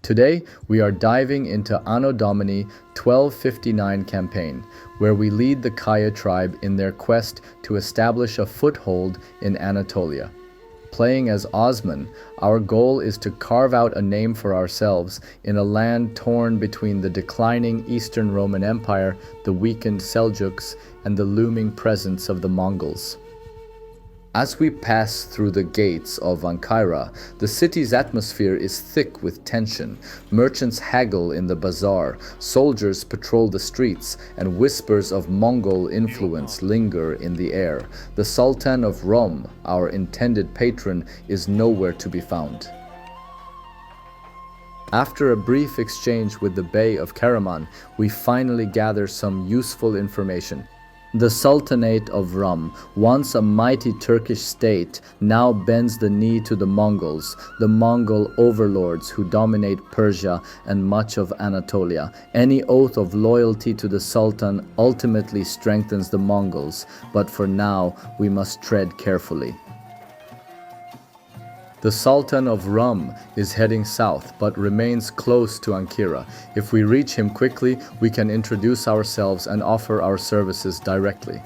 Today, we are diving into Anno Domini 1259 campaign, where we lead the Kayı tribe in their quest to establish a foothold in Anatolia. Playing as Osman, our goal is to carve out a name for ourselves in a land torn between the declining Eastern Roman Empire, the weakened Seljuks, and the looming presence of the Mongols. As we pass through the gates of Ankara, the city's atmosphere is thick with tension. Merchants haggle in the bazaar, soldiers patrol the streets, and whispers of Mongol influence linger in the air. The Sultan of Rum, our intended patron, is nowhere to be found. After a brief exchange with the Bey of Karaman, we finally gather some useful information. The Sultanate of Rum, once a mighty Turkish state, now bends the knee to the Mongols, the Mongol overlords who dominate Persia and much of Anatolia. Any oath of loyalty to the Sultan ultimately strengthens the Mongols, but for now we must tread carefully. The Sultan of Rum is heading south but remains close to Ankara. If we reach him quickly, we can introduce ourselves and offer our services directly.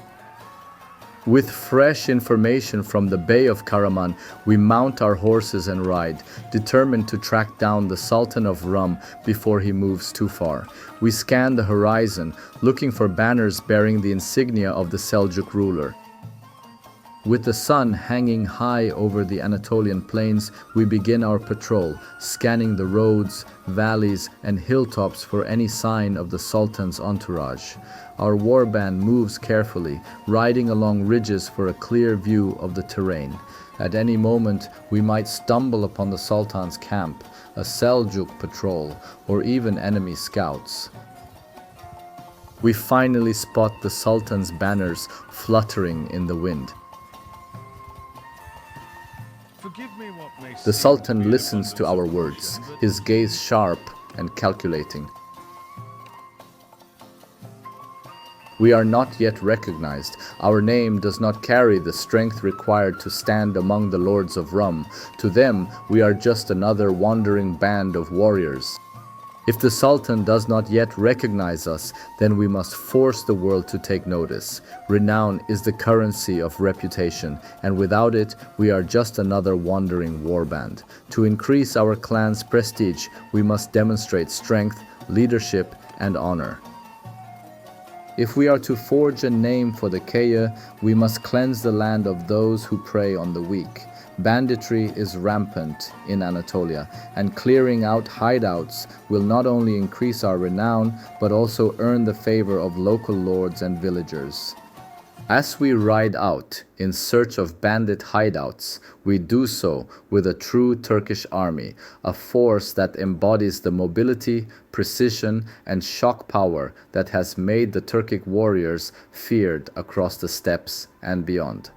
With fresh information from the Bey of Karaman, we mount our horses and ride, determined to track down the Sultan of Rum before he moves too far. We scan the horizon, looking for banners bearing the insignia of the Seljuk ruler. With the sun hanging high over the Anatolian plains, we begin our patrol, scanning the roads, valleys, and hilltops for any sign of the Sultan's entourage. Our warband moves carefully, riding along ridges for a clear view of the terrain. At any moment, we might stumble upon the Sultan's camp, a Seljuk patrol, or even enemy scouts. We finally spot the Sultan's banners fluttering in the wind. The Sultan listens to our words, his gaze sharp and calculating. We are not yet recognized. Our name does not carry the strength required to stand among the lords of Rum. To them, we are just another wandering band of warriors. If the Sultan does not yet recognize us, then we must force the world to take notice. Renown is the currency of reputation, and without it, we are just another wandering warband. To increase our clan's prestige, we must demonstrate strength, leadership, and honor. If we are to forge a name for the Kayı, we must cleanse the land of those who prey on the weak. Banditry is rampant in Anatolia, and clearing out hideouts will not only increase our renown, but also earn the favor of local lords and villagers. As we ride out in search of bandit hideouts, we do so with a true Turkish army, a force that embodies the mobility, precision, and shock power that has made the Turkic warriors feared across the steppes and beyond.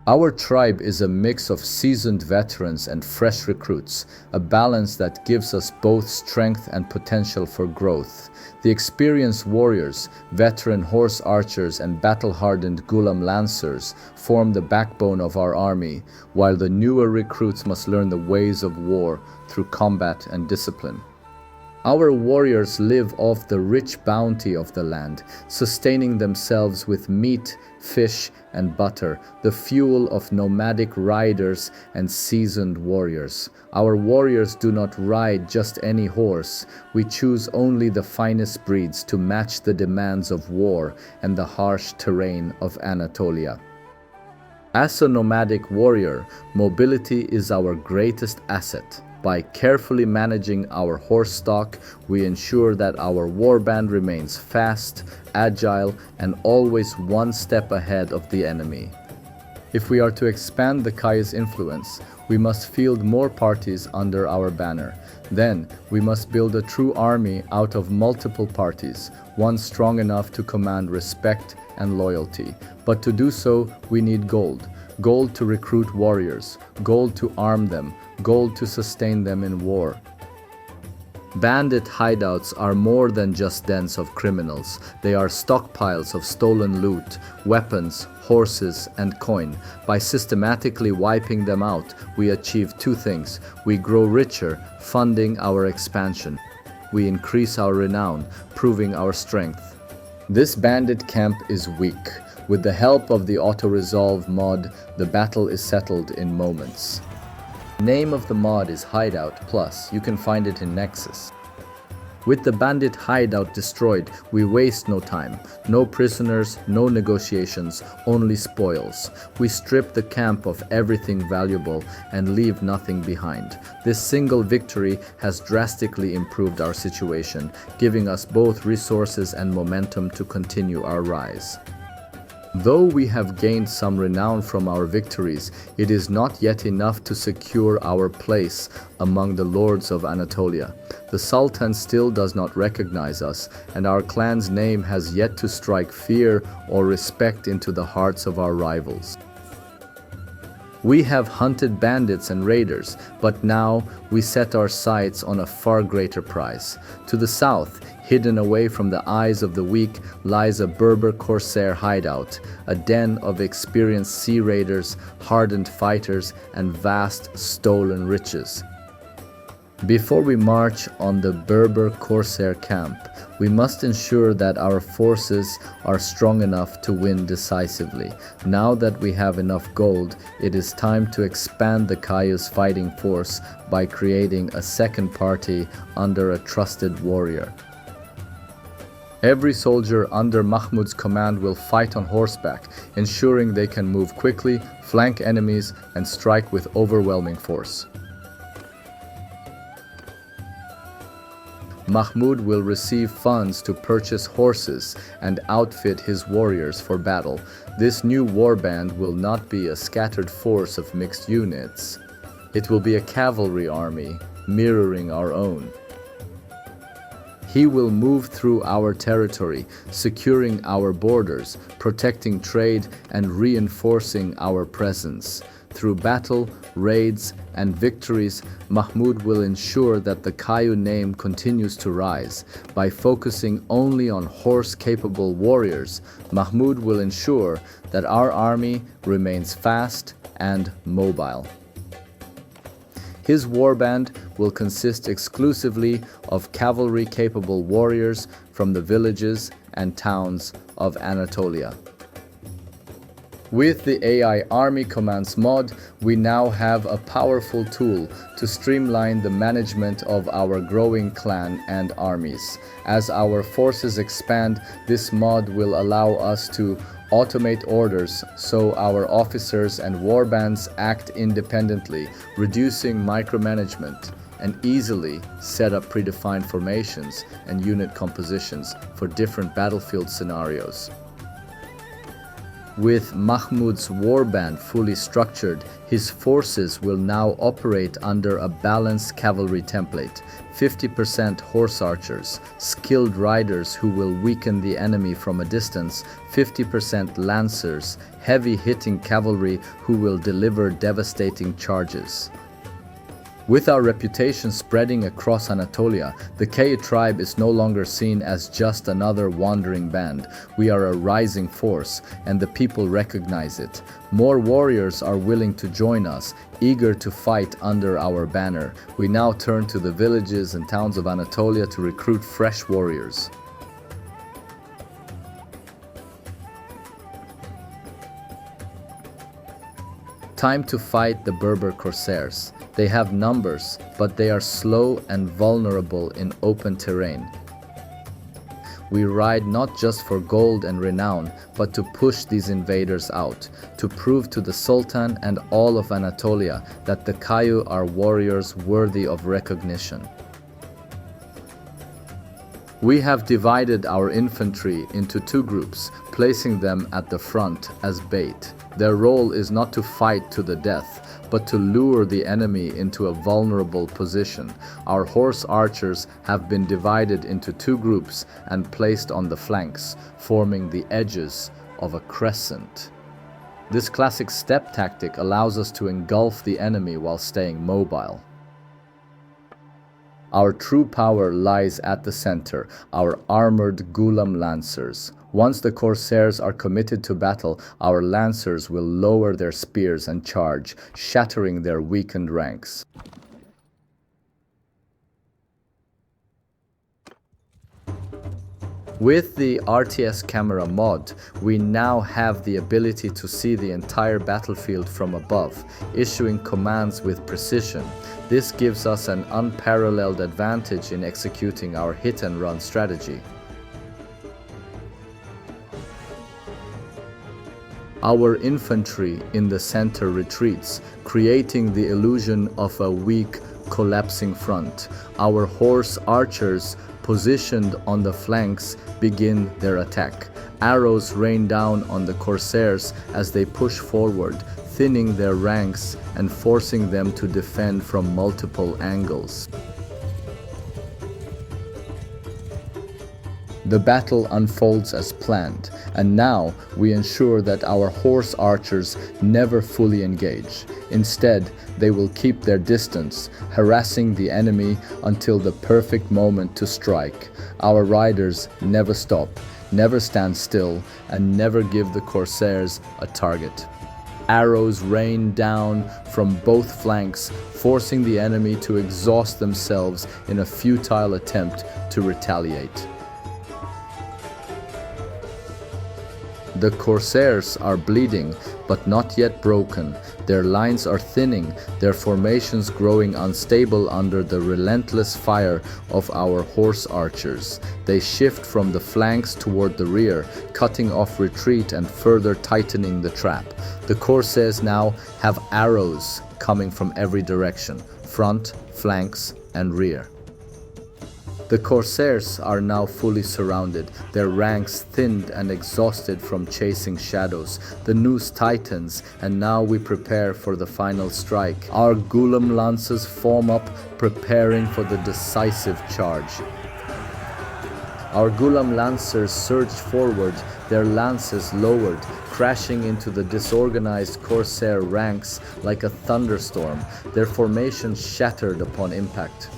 Our tribe is a mix of seasoned veterans and fresh recruits, a balance that gives us both strength and potential for growth. The experienced warriors, veteran horse archers, and battle-hardened Gulam lancers form the backbone of our army, while the newer recruits must learn the ways of war through combat and discipline. Our warriors live off the rich bounty of the land, sustaining themselves with meat, fish, and butter, the fuel of nomadic riders and seasoned warriors. Our warriors do not ride just any horse. We choose only the finest breeds to match the demands of war and the harsh terrain of Anatolia. As a nomadic warrior, mobility is our greatest asset. By carefully managing our horse stock, we ensure that our warband remains fast, agile, and always one step ahead of the enemy. If we are to expand the Kayı's influence, we must field more parties under our banner. Then, we must build a true army out of multiple parties, one strong enough to command respect and loyalty. But to do so, we need gold. Gold to recruit warriors, gold to arm them, gold to sustain them in war. Bandit hideouts are more than just dens of criminals. They are stockpiles of stolen loot, weapons, horses, and coin. By systematically wiping them out, we achieve two things. We grow richer, funding our expansion. We increase our renown, proving our strength. This bandit camp is weak. With the help of the auto-resolve mod, the battle is settled in moments. The name of the mod is Hideout Plus. You can find it in Nexus. With the bandit hideout destroyed, we waste no time. No prisoners, no negotiations, only spoils. We strip the camp of everything valuable and leave nothing behind. This single victory has drastically improved our situation, giving us both resources and momentum to continue our rise. Though we have gained some renown from our victories, it is not yet enough to secure our place among the lords of Anatolia. The Sultan still does not recognize us, and our clan's name has yet to strike fear or respect into the hearts of our rivals. We have hunted bandits and raiders, but now we set our sights on a far greater prize. To the south, hidden away from the eyes of the weak, lies a Berber Corsair hideout, a den of experienced sea raiders, hardened fighters, and vast stolen riches. Before we march on the Berber Corsair camp, we must ensure that our forces are strong enough to win decisively. Now that we have enough gold, it is time to expand the Kayı's fighting force by creating a second party under a trusted warrior. Every soldier under Mahmud's command will fight on horseback, ensuring they can move quickly, flank enemies, and strike with overwhelming force. Mahmud will receive funds to purchase horses and outfit his warriors for battle. This new warband will not be a scattered force of mixed units. It will be a cavalry army, mirroring our own. He will move through our territory, securing our borders, protecting trade, and reinforcing our presence. Through battle, raids, and victories, Mahmud will ensure that the Kayı name continues to rise. By focusing only on horse-capable warriors, Mahmud will ensure that our army remains fast and mobile. His warband will consist exclusively of cavalry-capable warriors from the villages and towns of Anatolia. With the AI Army Commands mod, we now have a powerful tool to streamline the management of our growing clan and armies. As our forces expand, this mod will allow us to automate orders so our officers and warbands act independently, reducing micromanagement, and easily set up predefined formations and unit compositions for different battlefield scenarios. With Mahmud's warband fully structured, his forces will now operate under a balanced cavalry template. 50% horse archers, skilled riders who will weaken the enemy from a distance, 50% lancers, heavy-hitting cavalry who will deliver devastating charges. With our reputation spreading across Anatolia, the Kayı tribe is no longer seen as just another wandering band. We are a rising force, and the people recognize it. More warriors are willing to join us, eager to fight under our banner. We now turn to the villages and towns of Anatolia to recruit fresh warriors. Time to fight the Berber Corsairs. They have numbers, but they are slow and vulnerable in open terrain. We ride not just for gold and renown, but to push these invaders out, to prove to the Sultan and all of Anatolia that the Kayı are warriors worthy of recognition. We have divided our infantry into two groups, placing them at the front as bait. Their role is not to fight to the death, but to lure the enemy into a vulnerable position. Our horse archers have been divided into two groups and placed on the flanks, forming the edges of a crescent. This classic step tactic allows us to engulf the enemy while staying mobile. Our true power lies at the center, our armored Gulam Lancers. Once the Corsairs are committed to battle, our Lancers will lower their spears and charge, shattering their weakened ranks. With the RTS camera mod, we now have the ability to see the entire battlefield from above, issuing commands with precision. This gives us an unparalleled advantage in executing our hit-and-run strategy. Our infantry in the center retreats, creating the illusion of a weak, collapsing front. Our horse archers, positioned on the flanks, begin their attack. Arrows rain down on the Corsairs as they push forward, thinning their ranks and forcing them to defend from multiple angles. The battle unfolds as planned, and now we ensure that our horse archers never fully engage. Instead, they will keep their distance, harassing the enemy until the perfect moment to strike. Our riders never stop, never stand still, and never give the Corsairs a target. Arrows rain down from both flanks, forcing the enemy to exhaust themselves in a futile attempt to retaliate. The Corsairs are bleeding, but not yet broken. Their lines are thinning, their formations growing unstable under the relentless fire of our horse archers. They shift from the flanks toward the rear, cutting off retreat and further tightening the trap. The Corsairs now have arrows coming from every direction, front, flanks, and rear. The Corsairs are now fully surrounded, their ranks thinned and exhausted from chasing shadows. The noose tightens, and now we prepare for the final strike. Our Gulam lances form up, preparing for the decisive charge. Our Gulam lancers surge forward, their lances lowered, crashing into the disorganized Corsair ranks like a thunderstorm, their formations shattered upon impact.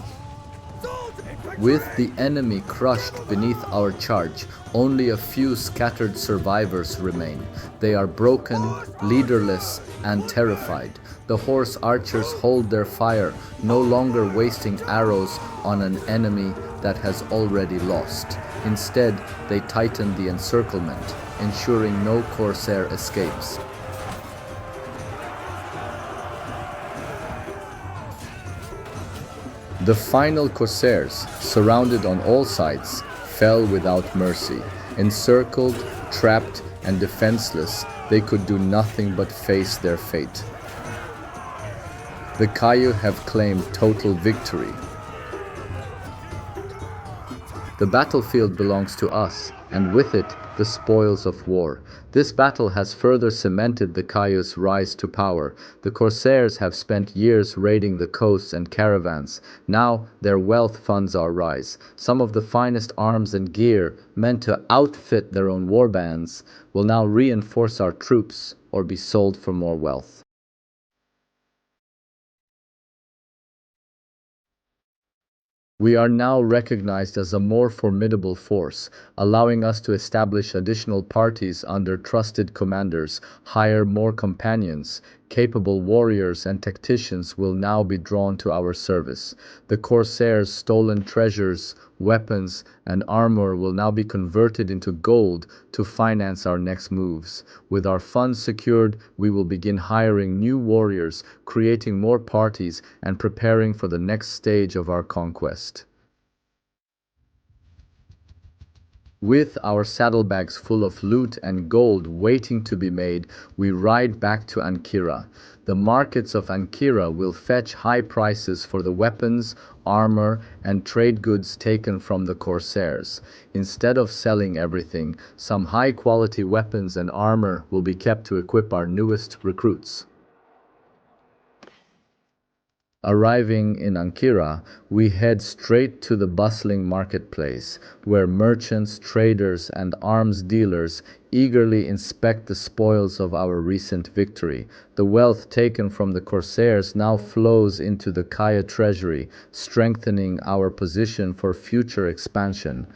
With the enemy crushed beneath our charge, only a few scattered survivors remain. They are broken, leaderless, and terrified. The horse archers hold their fire, no longer wasting arrows on an enemy that has already lost. Instead, they tighten the encirclement, ensuring no Corsair escapes. The final Corsairs, surrounded on all sides, fell without mercy. Encircled, trapped, and defenseless, they could do nothing but face their fate. The Kayı have claimed total victory. The battlefield belongs to us, and with it, the spoils of war. This battle has further cemented the Kayı's rise to power. The Corsairs have spent years raiding the coasts and caravans. Now their wealth funds our rise. Some of the finest arms and gear, meant to outfit their own war bands, will now reinforce our troops or be sold for more wealth. We are now recognized as a more formidable force, allowing us to establish additional parties under trusted commanders, hire more companions. Capable warriors and tacticians will now be drawn to our service. The Corsairs' stolen treasures, weapons, and armor will now be converted into gold to finance our next moves. With our funds secured, we will begin hiring new warriors, creating more parties, and preparing for the next stage of our conquest. With our saddlebags full of loot and gold waiting to be made, we ride back to Ankara. The markets of Ankara will fetch high prices for the weapons, armor, and trade goods taken from the Corsairs. Instead of selling everything, some high-quality weapons and armor will be kept to equip our newest recruits. Arriving in Ankara, we head straight to the bustling marketplace, where merchants, traders, and arms dealers eagerly inspect the spoils of our recent victory. The wealth taken from the Corsairs now flows into the Kayı treasury, strengthening our position for future expansion.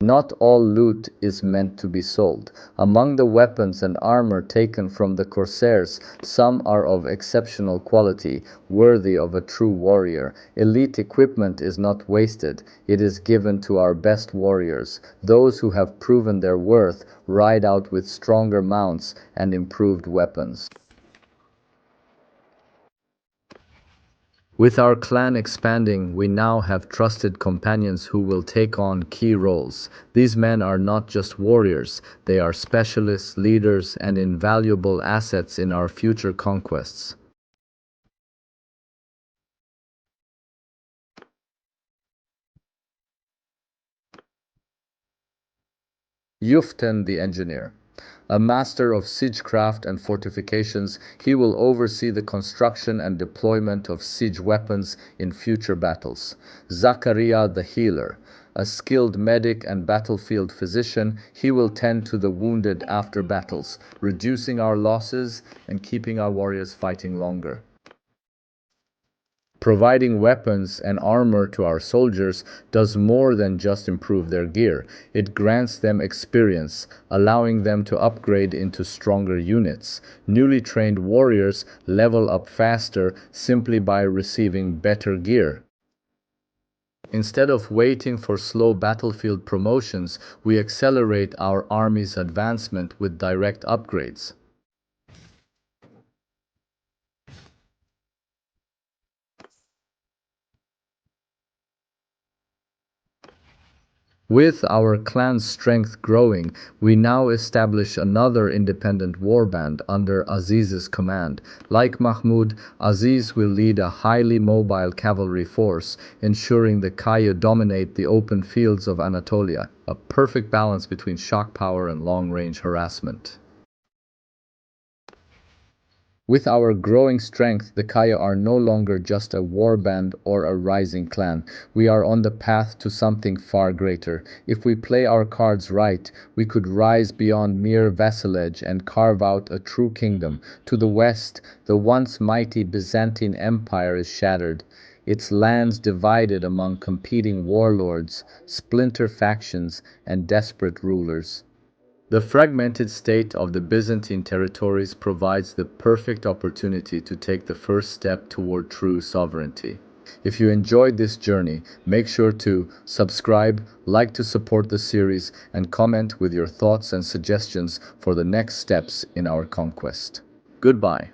Not all loot is meant to be sold. Among the weapons and armor taken from the Corsairs, some are of exceptional quality, worthy of a true warrior. Elite equipment is not wasted, it is given to our best warriors. Those who have proven their worth ride out with stronger mounts and improved weapons. With our clan expanding, we now have trusted companions who will take on key roles. These men are not just warriors, they are specialists, leaders, and invaluable assets in our future conquests. Yuften the engineer. A master of siegecraft and fortifications, he will oversee the construction and deployment of siege weapons in future battles. Zakaria the healer. A skilled medic and battlefield physician, he will tend to the wounded after battles, reducing our losses and keeping our warriors fighting longer. Providing weapons and armor to our soldiers does more than just improve their gear. It grants them experience, allowing them to upgrade into stronger units. Newly trained warriors level up faster simply by receiving better gear. Instead of waiting for slow battlefield promotions, we accelerate our army's advancement with direct upgrades. With our clan's strength growing, we now establish another independent warband under Aziz's command. Like Mahmud, Aziz will lead a highly mobile cavalry force, ensuring the Kayı dominate the open fields of Anatolia, a perfect balance between shock power and long-range harassment. With our growing strength, the Kayı are no longer just a warband or a rising clan. We are on the path to something far greater. If we play our cards right, we could rise beyond mere vassalage and carve out a true kingdom. To the west, the once mighty Byzantine Empire is shattered, its lands divided among competing warlords, splinter factions, and desperate rulers. The fragmented state of the Byzantine territories provides the perfect opportunity to take the first step toward true sovereignty. If you enjoyed this journey, make sure to subscribe, like to support the series, and comment with your thoughts and suggestions for the next steps in our conquest. Goodbye.